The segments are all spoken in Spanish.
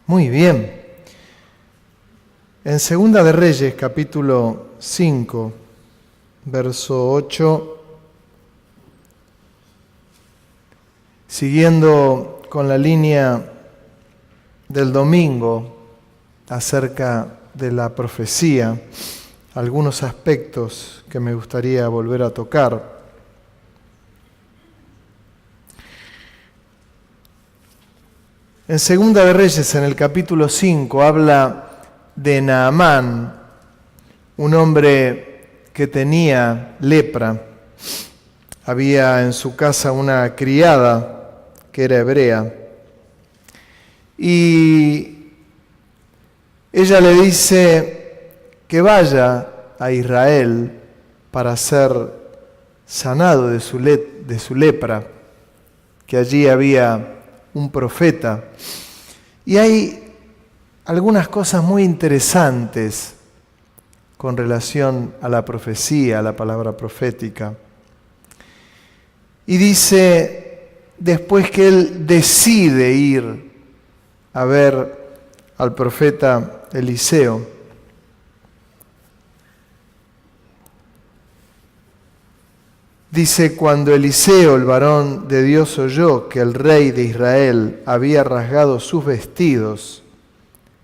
Muy bien. En Segunda de Reyes, capítulo 5, verso 8, siguiendo con la línea del domingo acerca de la profecía, algunos aspectos que me gustaría volver a tocar. En Segunda de Reyes, en el capítulo 5, habla de Naamán, un hombre que tenía lepra. Había en su casa una criada que era hebrea. Y ella le dice que vaya a Israel para ser sanado de su lepra, que allí había un profeta. Y hay algunas cosas muy interesantes con relación a la profecía, a la palabra profética. Y dice, después que él decide ir a ver al profeta Eliseo, dice, cuando Eliseo, el varón de Dios, oyó que el rey de Israel había rasgado sus vestidos,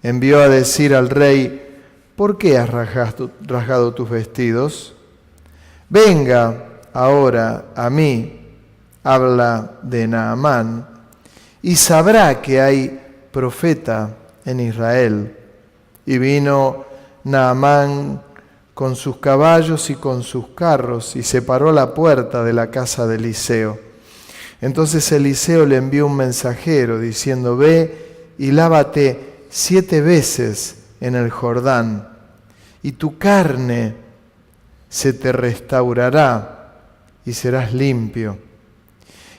envió a decir al rey, ¿por qué has rasgado tus vestidos? Venga ahora a mí, habla de Naamán, y sabrá que hay profeta en Israel. Y vino Naamán con sus caballos y con sus carros, y se paró a la puerta de la casa de Eliseo. Entonces Eliseo le envió un mensajero, diciendo, ve y lávate 7 veces en el Jordán, y tu carne se te restaurará, y serás limpio.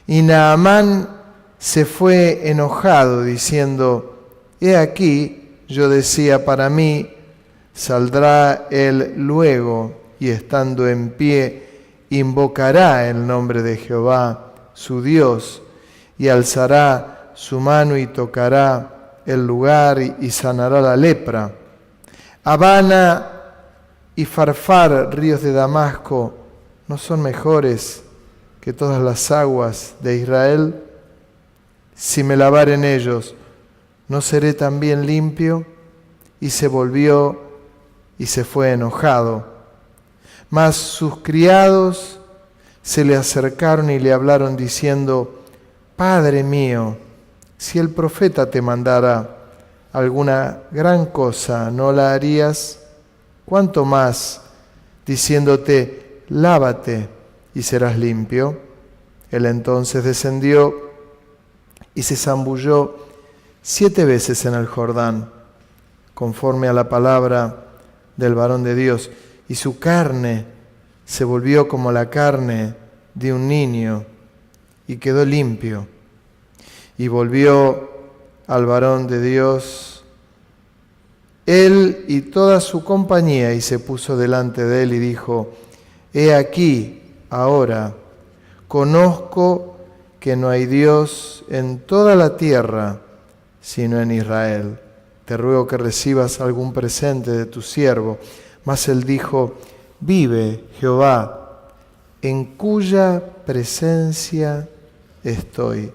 Y Naamán se fue enojado, diciendo, he aquí, yo decía para mí, saldrá él luego, y estando en pie, invocará el nombre de Jehová, su Dios, y alzará su mano y tocará el lugar y sanará la lepra. Habana y Farfar, ríos de Damasco, ¿no son mejores que todas las aguas de Israel? Si me lavare en ellos, ¿no seré también limpio? Y se volvió y se fue enojado. Mas sus criados se le acercaron y le hablaron diciendo, Padre mío, si el profeta te mandara alguna gran cosa, ¿no la harías? ¿Cuánto más diciéndote, lávate y serás limpio? Él entonces descendió y se zambulló 7 veces en el Jordán, conforme a la palabra del varón de Dios, y su carne se volvió como la carne de un niño, y quedó limpio. Y volvió al varón de Dios, él y toda su compañía, y se puso delante de él y dijo, he aquí ahora, conozco que no hay Dios en toda la tierra, sino en Israel. Te ruego que recibas algún presente de tu siervo. Mas él dijo, vive Jehová, en cuya presencia estoy,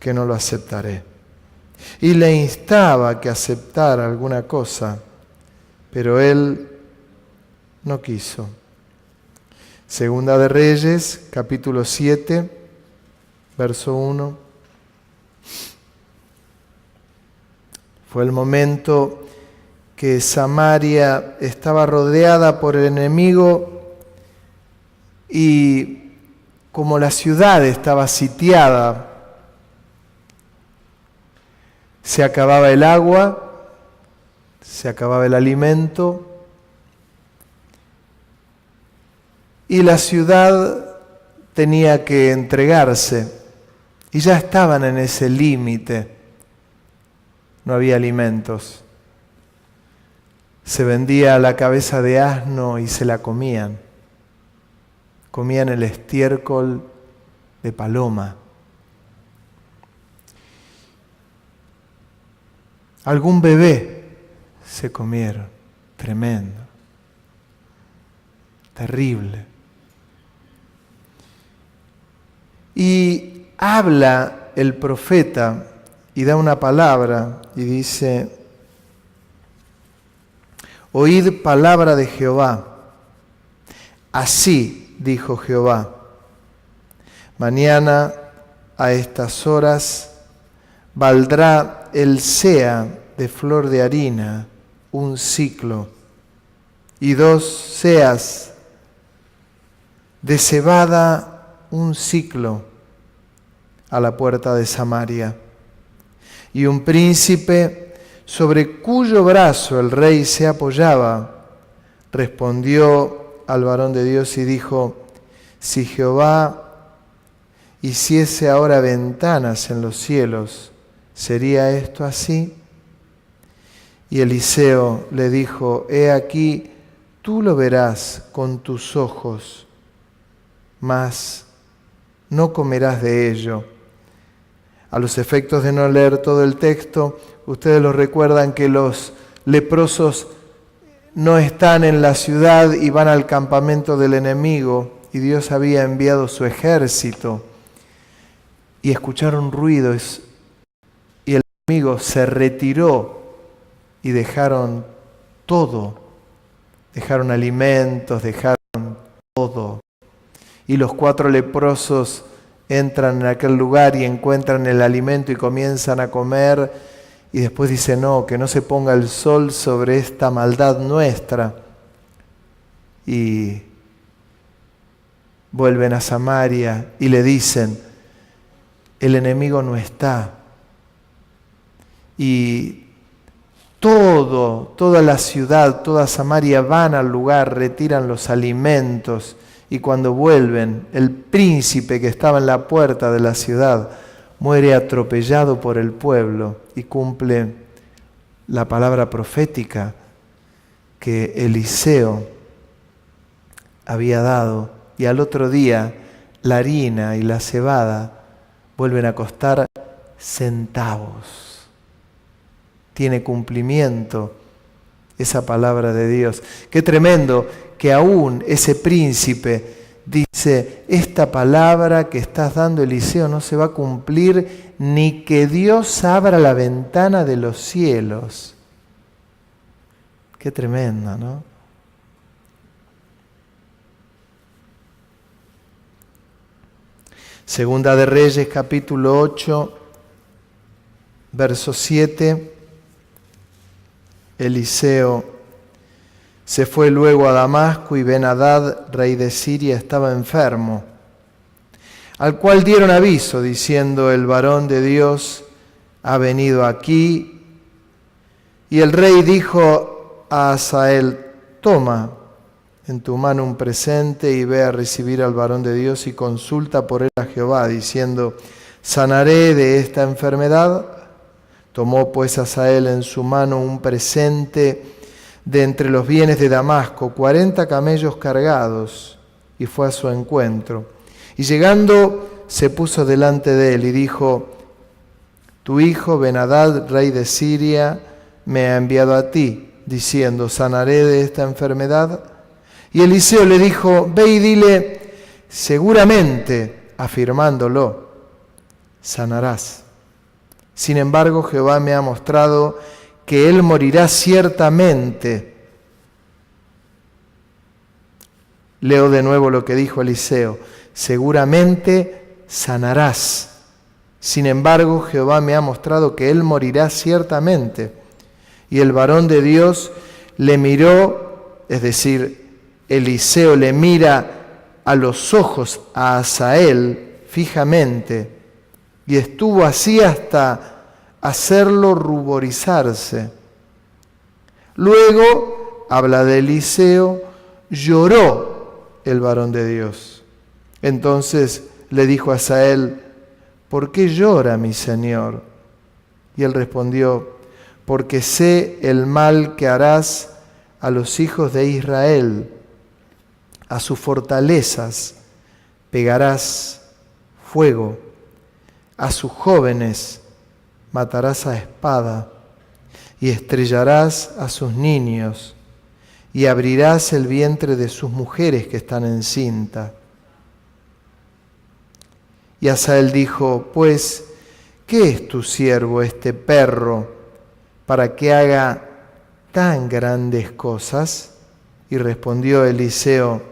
que no lo aceptaré. Y le instaba que aceptara alguna cosa, pero él no quiso. Segunda de Reyes, capítulo 7, verso 1. Fue el momento que Samaria estaba rodeada por el enemigo y como la ciudad estaba sitiada, se acababa el agua, se acababa el alimento y la ciudad tenía que entregarse y ya estaban en ese límite. No había alimentos. Se vendía la cabeza de asno y se la comían. Comían el estiércol de paloma. Algún bebé se comieron. Tremendo. Terrible. Y habla el profeta y da una palabra y dice: oíd palabra de Jehová. Así dijo Jehová: mañana a estas horas valdrá el sea de flor de harina un siclo, y 2 seas de cebada un siclo a la puerta de Samaria. Y un príncipe sobre cuyo brazo el rey se apoyaba respondió al varón de Dios y dijo: si Jehová hiciese ahora ventanas en los cielos, ¿sería esto así? Y Eliseo le dijo: he aquí, tú lo verás con tus ojos, mas no comerás de ello. A los efectos de no leer todo el texto, ustedes lo recuerdan que los leprosos no están en la ciudad y van al campamento del enemigo, y Dios había enviado su ejército, y escucharon ruidos, y el enemigo se retiró y dejaron todo, dejaron alimentos, dejaron todo. Y los 4 leprosos entran en aquel lugar y encuentran el alimento y comienzan a comer, y después dice: no, que no se ponga el sol sobre esta maldad nuestra. Y vuelven a Samaria y le dicen: el enemigo no está. Y toda la ciudad, toda Samaria van al lugar, retiran los alimentos, y cuando vuelven, el príncipe que estaba en la puerta de la ciudad muere atropellado por el pueblo y cumple la palabra profética que Eliseo había dado. Y al otro día la harina y la cebada vuelven a costar centavos. Tiene cumplimiento esa palabra de Dios. Qué tremendo que aún ese príncipe dice: esta palabra que estás dando, Eliseo, no se va a cumplir ni que Dios abra la ventana de los cielos. Qué tremendo, ¿no? Segunda de Reyes, capítulo 8, verso 7. Eliseo se fue luego a Damasco, y Ben-Hadad, rey de Siria, estaba enfermo, al cual dieron aviso, diciendo: el varón de Dios ha venido aquí. Y el rey dijo a Hazael: toma en tu mano un presente y ve a recibir al varón de Dios y consulta por él a Jehová, diciendo: ¿sanaré de esta enfermedad? Tomó pues Hazael en su mano un presente de entre los bienes de Damasco, 40 camellos cargados, y fue a su encuentro. Y llegando se puso delante de él y dijo: tu hijo Ben-Hadad, rey de Siria, me ha enviado a ti, diciendo: ¿sanaré de esta enfermedad? Y Eliseo le dijo: ve y dile: seguramente, afirmándolo, sanarás. Sin embargo, Jehová me ha mostrado que él morirá ciertamente. Leo de nuevo lo que dijo Eliseo: seguramente sanarás. Sin embargo, Jehová me ha mostrado que él morirá ciertamente. Y el varón de Dios le miró, es decir, Eliseo le mira a los ojos a Hazael fijamente, y estuvo así hasta hacerlo ruborizarse. Luego, habla de Eliseo, lloró el varón de Dios. Entonces le dijo a Hazael: ¿por qué llora mi señor? Y él respondió: porque sé el mal que harás a los hijos de Israel, a sus fortalezas pegarás fuego, a sus jóvenes matarás a espada, y estrellarás a sus niños, y abrirás el vientre de sus mujeres que están encinta. Y Asael dijo, pues, ¿qué es tu siervo este perro para que haga tan grandes cosas? Y respondió Eliseo,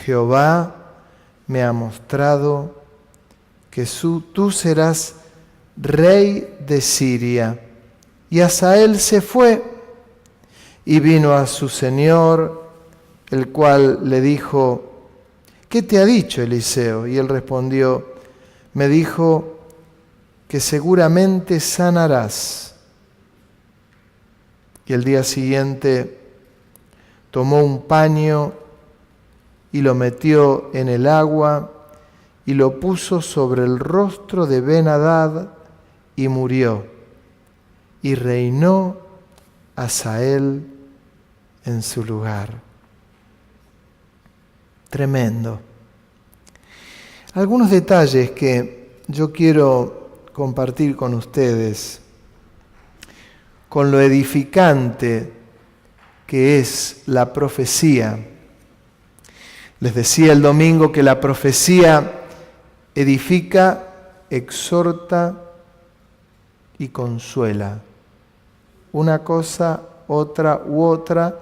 Jehová me ha mostrado que tú serás rey de Siria. Y Asael se fue y vino a su señor, el cual le dijo, ¿qué te ha dicho Eliseo? Y él respondió, me dijo que seguramente sanarás. Y el día siguiente tomó un paño y lo metió en el agua y lo puso sobre el rostro de Ben-Hadad y murió. Y reinó Asael en su lugar. Tremendo. Algunos detalles que yo quiero compartir con ustedes, con lo edificante que es la profecía. Les decía el domingo que la profecía edifica, exhorta y consuela. Una cosa, otra u otra,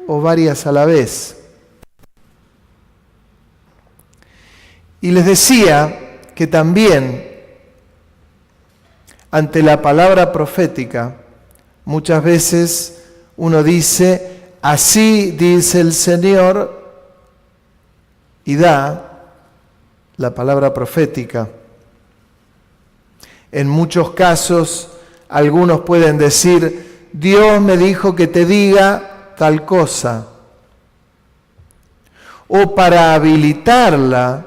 o varias a la vez. Y les decía que también ante la palabra profética, muchas veces uno dice, así dice el Señor, y da la palabra profética. En muchos casos, algunos pueden decir, Dios me dijo que te diga tal cosa. O para habilitarla,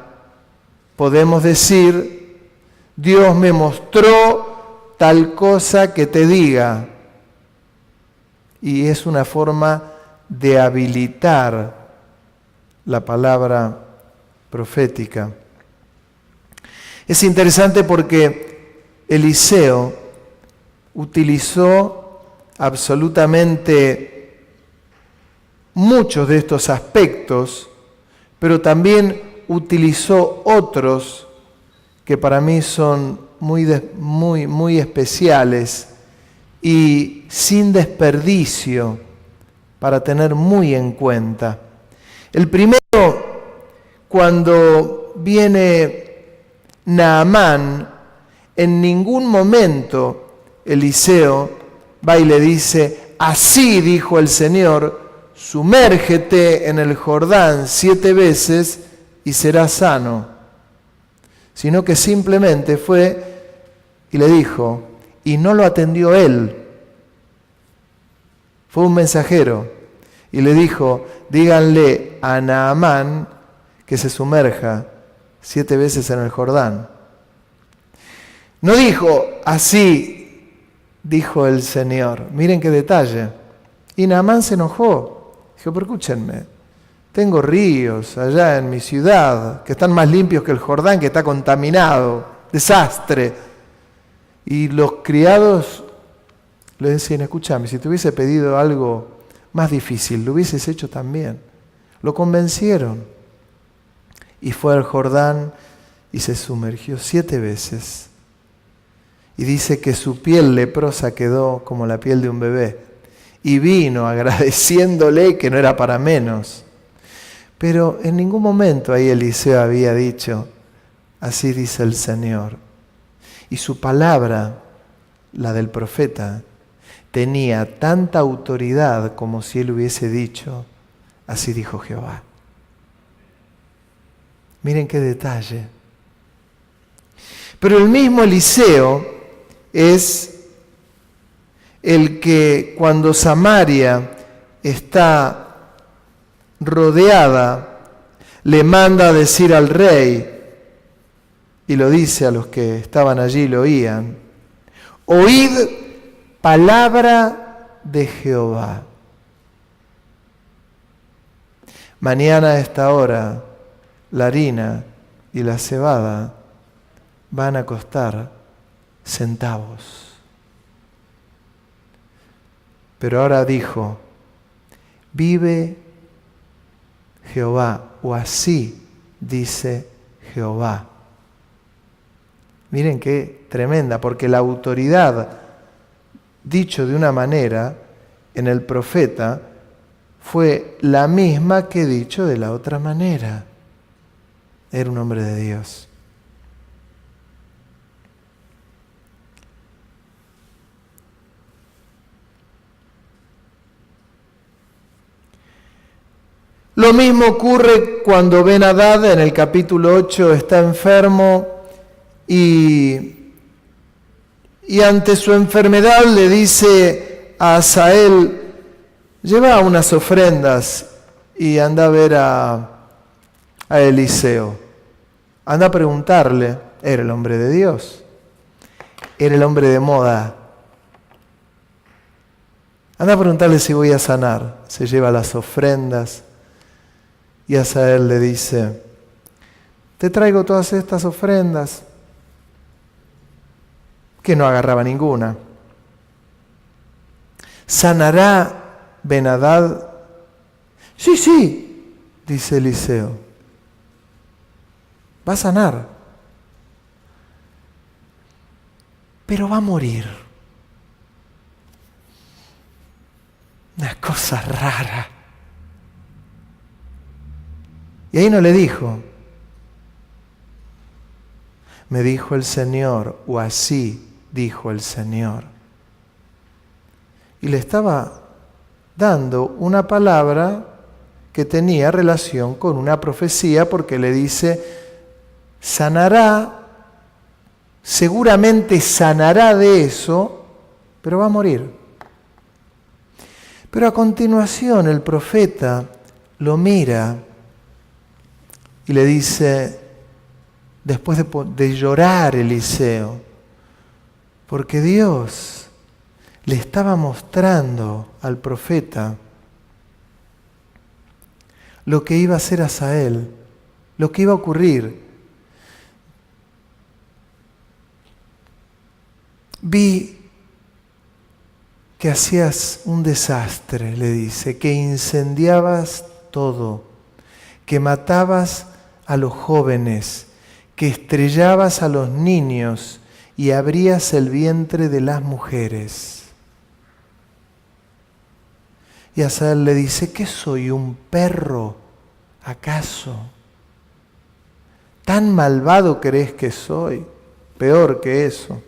podemos decir, Dios me mostró tal cosa que te diga. Y es una forma de habilitar la palabra profética. Es interesante porque Eliseo utilizó absolutamente muchos de estos aspectos, pero también utilizó otros que para mí son muy especiales y sin desperdicio para tener muy en cuenta. El primero, cuando viene Naamán, en ningún momento Eliseo va y le dice, así dijo el Señor, sumérgete en el Jordán 7 veces y serás sano. Sino que simplemente fue y le dijo, y no lo atendió él. Fue un mensajero y le dijo, díganle a Naamán que se sumerja 7 veces en el Jordán. No dijo, así dijo el Señor. Miren qué detalle. Y Naamán se enojó. Dijo, pero escúchenme, tengo ríos allá en mi ciudad que están más limpios que el Jordán, que está contaminado. Desastre. Y los criados le decían, escúchame, si te hubiese pedido algo más difícil, lo hubieses hecho también. Lo convencieron. Y fue al Jordán y se sumergió 7 veces. Y dice que su piel leprosa quedó como la piel de un bebé. Y vino agradeciéndole que no era para menos. Pero en ningún momento ahí Eliseo había dicho, así dice el Señor. Y su palabra, la del profeta, tenía tanta autoridad como si él hubiese dicho, así dijo Jehová. Miren qué detalle. Pero el mismo Eliseo es el que cuando Samaria está rodeada, le manda a decir al rey, y lo dice a los que estaban allí y lo oían, oíd palabra de Jehová. Mañana a esta hora la harina y la cebada van a costar centavos. Pero ahora dijo, vive Jehová, o así dice Jehová. Miren qué tremenda, porque la autoridad, dicho de una manera, en el profeta, fue la misma que dicho de la otra manera. Era un hombre de Dios. Lo mismo ocurre cuando Ben-Hadad en el capítulo 8 está enfermo y ante su enfermedad le dice a Asael, lleva unas ofrendas y anda a ver a Eliseo. Anda a preguntarle, era el hombre de Dios, era el hombre de moda. Anda a preguntarle si voy a sanar. Se lleva las ofrendas y Asael le dice, te traigo todas estas ofrendas, que no agarraba ninguna. ¿Sanará Ben-Hadad? Sí, dice Eliseo. Va a sanar. Pero va a morir. Una cosa rara. Y ahí no le dijo, me dijo el Señor, o así dijo el Señor. Y le estaba dando una palabra que tenía relación con una profecía, porque le dice, sanará, seguramente sanará de eso, pero va a morir. Pero a continuación el profeta lo mira y le dice, después de llorar Eliseo, porque Dios le estaba mostrando al profeta lo que iba a hacer Asael, lo que iba a ocurrir. Vi que hacías un desastre, le dice, que incendiabas todo, que matabas a los jóvenes, que estrellabas a los niños y abrías el vientre de las mujeres. Y Asael le dice, ¿qué soy, un perro, acaso? ¿Tan malvado crees que soy? Peor que eso.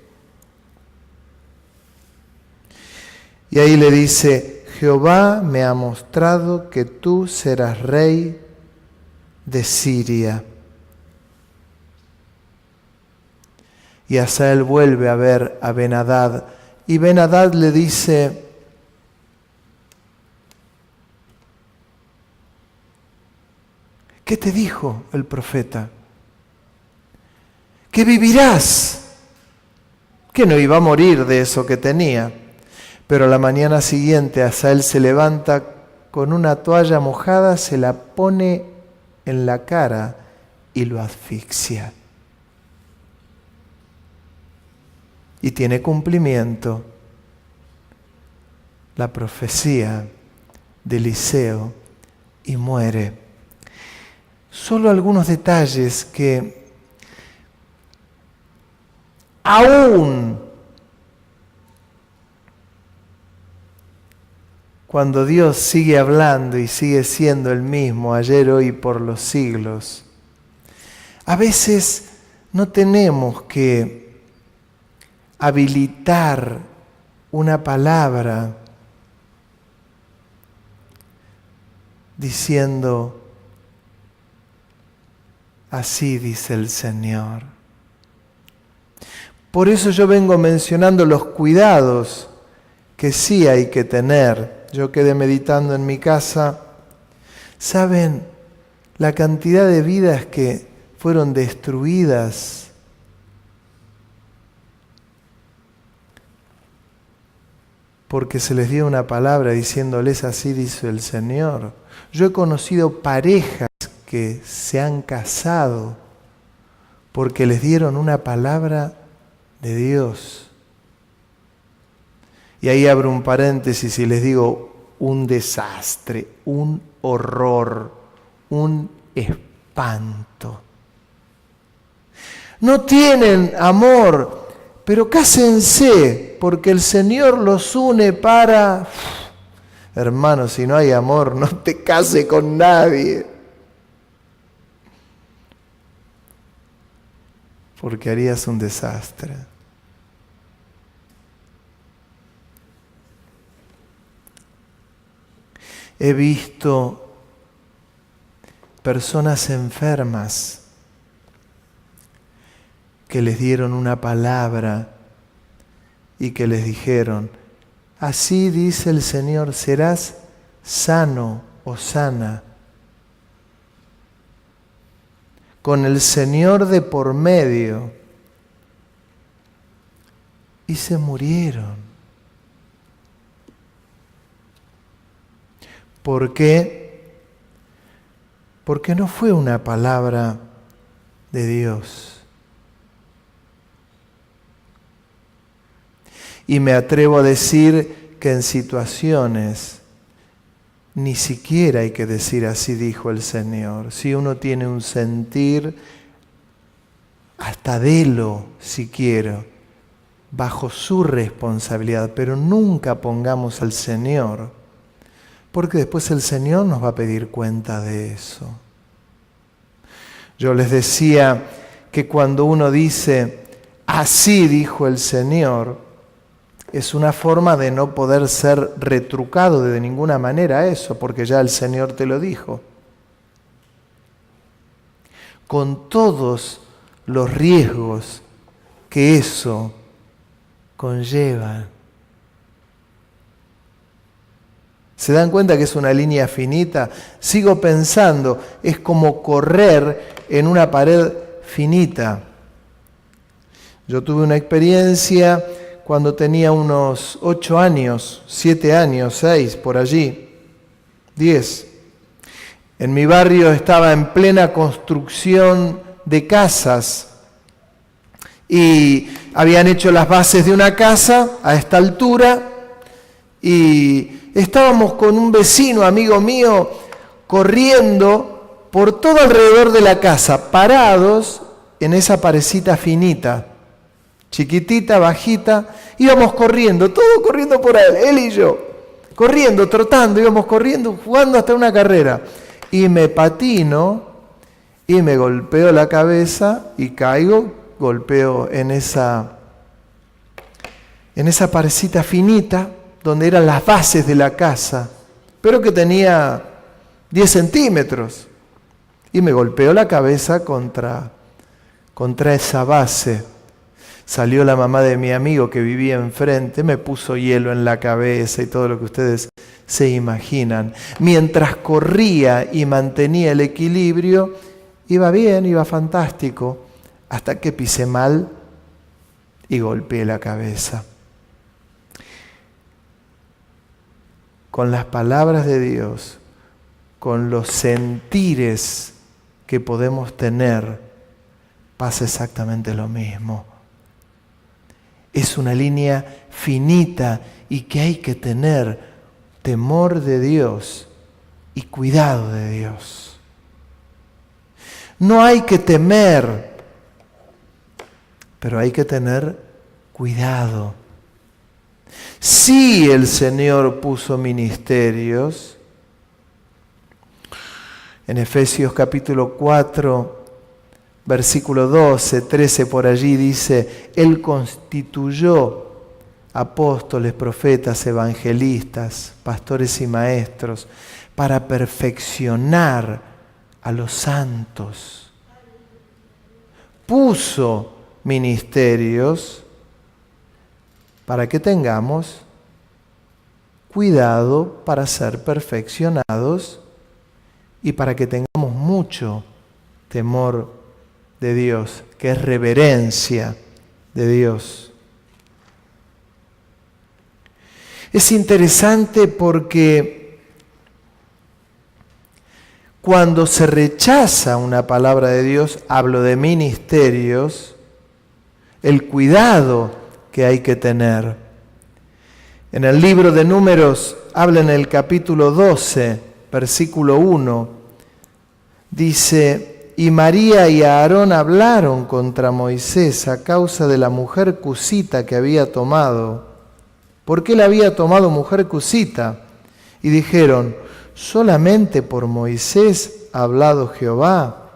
Y ahí le dice, Jehová me ha mostrado que tú serás rey de Siria. Y Asael vuelve a ver a Ben-Hadad. Y Ben-Hadad le dice, ¿qué te dijo el profeta? Que vivirás. Que no iba a morir de eso que tenía. Pero la mañana siguiente Asael se levanta con una toalla mojada, se la pone en la cara y lo asfixia. Y tiene cumplimiento la profecía de Eliseo y muere. Solo algunos detalles que aún cuando Dios sigue hablando y sigue siendo el mismo ayer, hoy y por los siglos, a veces no tenemos que habilitar una palabra diciendo, así dice el Señor. Por eso yo vengo mencionando los cuidados que sí hay que tener. Yo quedé meditando en mi casa. ¿Saben la cantidad de vidas que fueron destruidas porque se les dio una palabra diciéndoles así dice el Señor? Yo he conocido parejas que se han casado porque les dieron una palabra de Dios. Y ahí abro un paréntesis y les digo, un desastre, un horror, un espanto. No tienen amor, pero cásense, porque el Señor los une para... Hermano, si no hay amor, no te cases con nadie. Porque harías un desastre. He visto personas enfermas que les dieron una palabra y que les dijeron, así dice el Señor, serás sano o sana. Con el Señor de por medio. Y se murieron. ¿Por qué? Porque no fue una palabra de Dios. Y me atrevo a decir que en situaciones ni siquiera hay que decir así dijo el Señor. Si uno tiene un sentir, hasta délo si quiero, bajo su responsabilidad, pero nunca pongamos al Señor, porque después el Señor nos va a pedir cuenta de eso. Yo les decía que cuando uno dice, así dijo el Señor, es una forma de no poder ser retrucado de ninguna manera eso, porque ya el Señor te lo dijo. Con todos los riesgos que eso conlleva. ¿Se dan cuenta que es una línea finita? Sigo pensando, es como correr en una pared finita. Yo tuve una experiencia cuando tenía unos 8 años, 7 años, 6, por allí, 10. En mi barrio estaba en plena construcción de casas y habían hecho las bases de una casa a esta altura y estábamos con un vecino, amigo mío, corriendo por todo alrededor de la casa, parados en esa parecita finita, chiquitita, bajita, íbamos corriendo, todo corriendo por él y yo, corriendo, trotando, íbamos corriendo, jugando hasta una carrera. Y me patino y me golpeo la cabeza y caigo, golpeo en esa parecita finita, donde eran las bases de la casa, pero que tenía 10 centímetros. Y me golpeo la cabeza contra esa base. Salió la mamá de mi amigo que vivía enfrente, me puso hielo en la cabeza y todo lo que ustedes se imaginan. Mientras corría y mantenía el equilibrio, iba bien, iba fantástico, hasta que pisé mal y golpeé la cabeza. Con las palabras de Dios, con los sentires que podemos tener, pasa exactamente lo mismo. Es una línea finita y que hay que tener temor de Dios y cuidado de Dios. No hay que temer, pero hay que tener cuidado. Sí, el Señor puso ministerios. En Efesios capítulo 4, versículo 12, 13 por allí dice, Él constituyó apóstoles, profetas, evangelistas, pastores y maestros para perfeccionar a los santos. Puso ministerios para que tengamos cuidado para ser perfeccionados y para que tengamos mucho temor de Dios, que es reverencia de Dios. Es interesante porque cuando se rechaza una palabra de Dios, hablo de ministerios, el cuidado que hay que tener. En el libro de Números habla en el capítulo 12, versículo 1, dice: y María y Aarón hablaron contra Moisés a causa de la mujer cusita que había tomado. ¿Por qué la había tomado mujer cusita? Y dijeron: ¿solamente por Moisés ha hablado Jehová?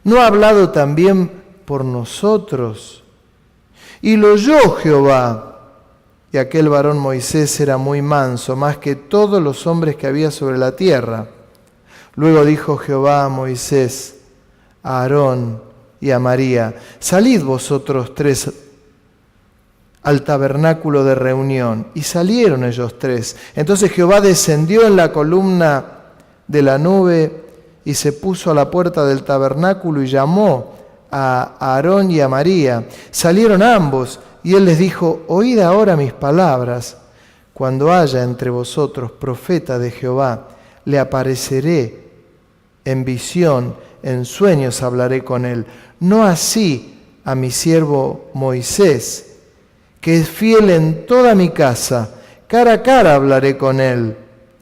¿No ha hablado también por nosotros? Y lo oyó Jehová. Y aquel varón Moisés era muy manso, más que todos los hombres que había sobre la tierra. Luego dijo Jehová a Moisés, a Aarón y a María: salid vosotros tres al tabernáculo de reunión. Y salieron ellos tres. Entonces Jehová descendió en la columna de la nube y se puso a la puerta del tabernáculo y llamó a Aarón y a María. Salieron ambos y él les dijo: oíd ahora mis palabras. Cuando haya entre vosotros profeta de Jehová, le apareceré en visión, en sueños hablaré con él. No así a mi siervo Moisés, que es fiel en toda mi casa. Cara a cara hablaré con él,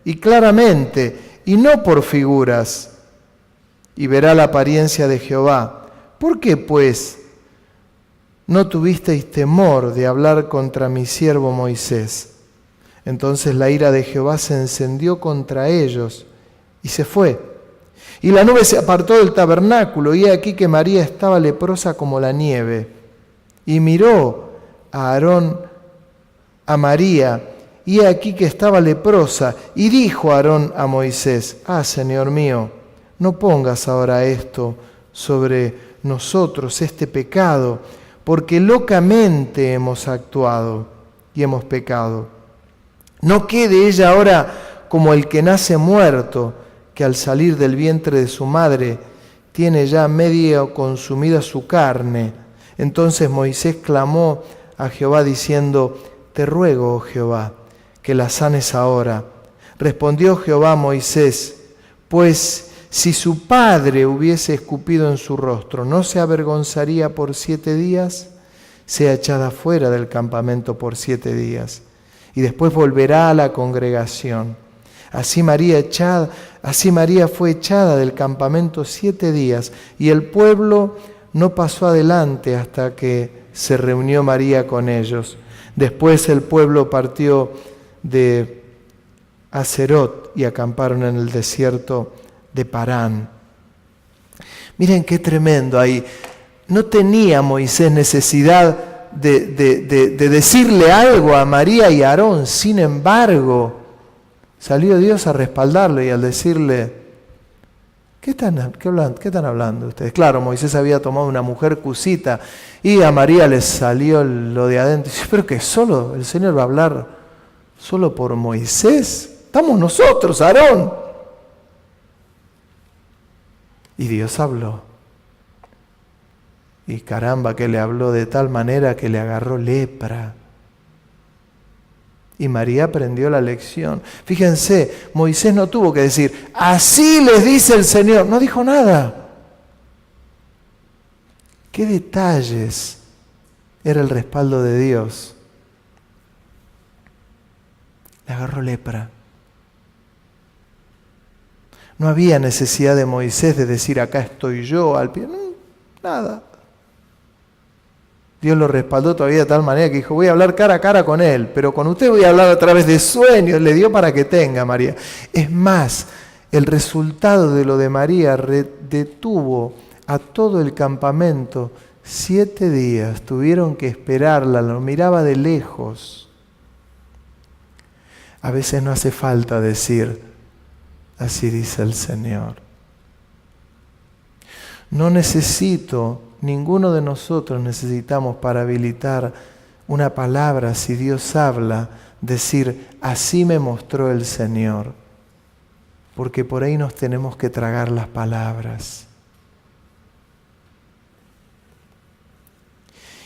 y claramente, y no por figuras, y verá la apariencia de Jehová. ¿Por qué, pues, no tuvisteis temor de hablar contra mi siervo Moisés? Entonces la ira de Jehová se encendió contra ellos, y se fue. Y la nube se apartó del tabernáculo, y he aquí que María estaba leprosa como la nieve. Y miró a Aarón, a María, y he aquí que estaba leprosa. Y dijo Aarón a Moisés: Señor mío, no pongas ahora esto sobre nosotros, este pecado, porque locamente hemos actuado y hemos pecado. No quede ella ahora como el que nace muerto, que al salir del vientre de su madre tiene ya medio consumida su carne. Entonces Moisés clamó a Jehová diciendo: te ruego, oh Jehová, que la sanes ahora. Respondió Jehová a Moisés: pues si su padre hubiese escupido en su rostro, ¿no se avergonzaría por 7 días? Sea echada fuera del campamento por 7 días, y después volverá a la congregación. Así María fue echada del campamento 7 días, y el pueblo no pasó adelante hasta que se reunió María con ellos. Después el pueblo partió de Haserot y acamparon en el desierto de Parán. Miren qué tremendo ahí. No tenía Moisés necesidad de decirle algo a María y a Aarón. Sin embargo, salió Dios a respaldarle y al decirle: ¿Qué están hablando ustedes? Claro, Moisés había tomado una mujer cusita y a María le salió lo de adentro. Dice: pero que solo el Señor va a hablar solo por Moisés. Estamos nosotros, Aarón. Y Dios habló. Y caramba, que le habló de tal manera que le agarró lepra. Y María aprendió la lección. Fíjense, Moisés no tuvo que decir: así les dice el Señor. No dijo nada. ¿Qué detalles era el respaldo de Dios? Le agarró lepra. No había necesidad de Moisés de decir: acá estoy yo al pie. No, nada. Dios lo respaldó todavía de tal manera que dijo: voy a hablar cara a cara con él, pero con usted voy a hablar a través de sueños. Le dio para que tenga María. Es más, el resultado de lo de María detuvo a todo el campamento 7 días. Tuvieron que esperarla, lo miraba de lejos. A veces no hace falta decir: así dice el Señor. Ninguno de nosotros necesitamos para habilitar una palabra, si Dios habla, decir: así me mostró el Señor. Porque por ahí nos tenemos que tragar las palabras.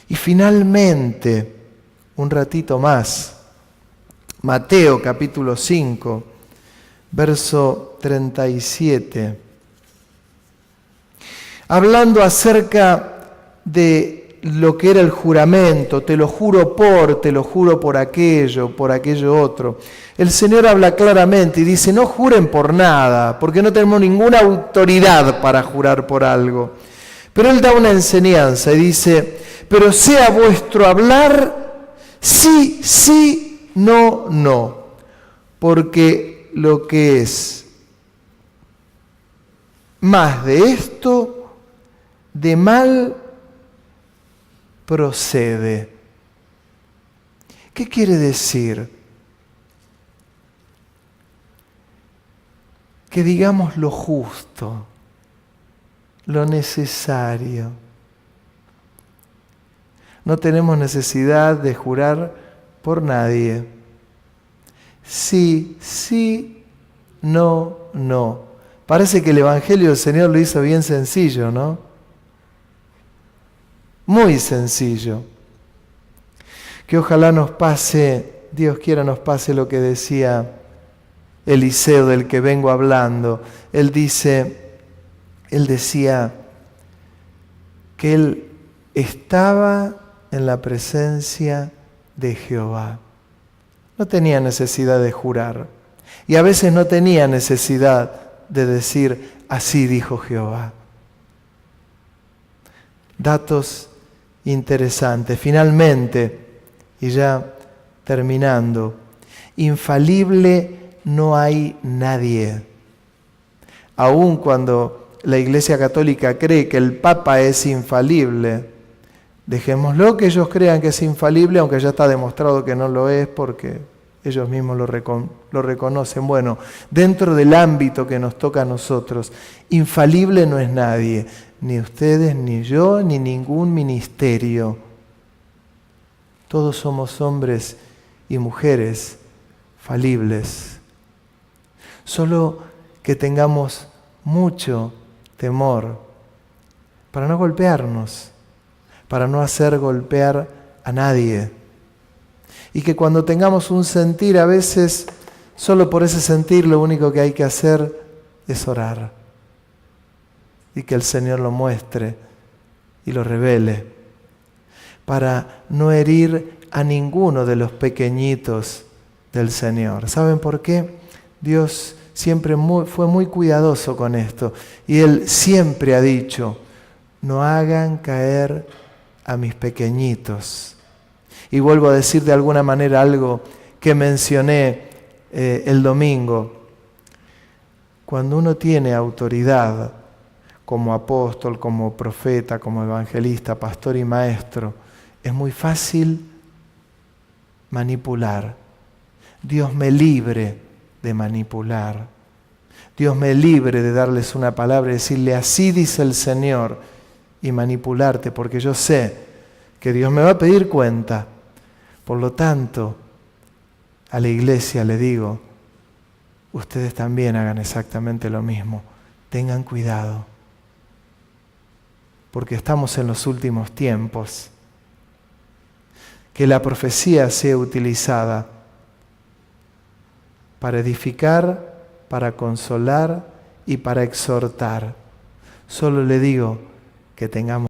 Y finalmente, un ratito más, Mateo capítulo 5, verso 37. Hablando acerca de lo que era el juramento, te lo juro por aquello otro. El Señor habla claramente y dice, no juren por nada, porque no tenemos ninguna autoridad para jurar por algo. Pero Él da una enseñanza y dice, pero sea vuestro hablar sí, sí, no, no, porque lo que es más de esto, de mal procede. ¿Qué quiere decir? Que digamos lo justo, lo necesario. No tenemos necesidad de jurar por nadie. Sí, sí, no, no. Parece que el Evangelio del Señor lo hizo bien sencillo, ¿no? Muy sencillo. Que ojalá nos pase, Dios quiera nos pase lo que decía Eliseo, del que vengo hablando. Él decía que él estaba en la presencia de Jehová. No tenía necesidad de jurar. Y a veces no tenía necesidad de decir, así dijo Jehová. Datos interesantes. Finalmente, y ya terminando, infalible no hay nadie. Aun cuando la Iglesia Católica cree que el Papa es infalible, dejémoslo que ellos crean que es infalible, aunque ya está demostrado que no lo es porque ellos mismos lo reconocen. Bueno, dentro del ámbito que nos toca a nosotros, infalible no es nadie, ni ustedes, ni yo, ni ningún ministerio. Todos somos hombres y mujeres falibles. Solo que tengamos mucho temor para no golpearnos, para no hacer golpear a nadie. Y que cuando tengamos un sentir, a veces, solo por ese sentir, lo único que hay que hacer es orar. Y que el Señor lo muestre y lo revele, para no herir a ninguno de los pequeñitos del Señor. ¿Saben por qué? Dios siempre fue muy cuidadoso con esto. Y Él siempre ha dicho, no hagan caer a mis pequeñitos. Y vuelvo a decir de alguna manera algo que mencioné el domingo. Cuando uno tiene autoridad como apóstol, como profeta, como evangelista, pastor y maestro, es muy fácil manipular. Dios me libre de manipular. Dios me libre de darles una palabra y decirle, así dice el Señor, y manipularte, porque yo sé que Dios me va a pedir cuenta. Por lo tanto, a la iglesia le digo, ustedes también hagan exactamente lo mismo. Tengan cuidado, porque estamos en los últimos tiempos. Que la profecía sea utilizada para edificar, para consolar y para exhortar. Solo le digo que tengamos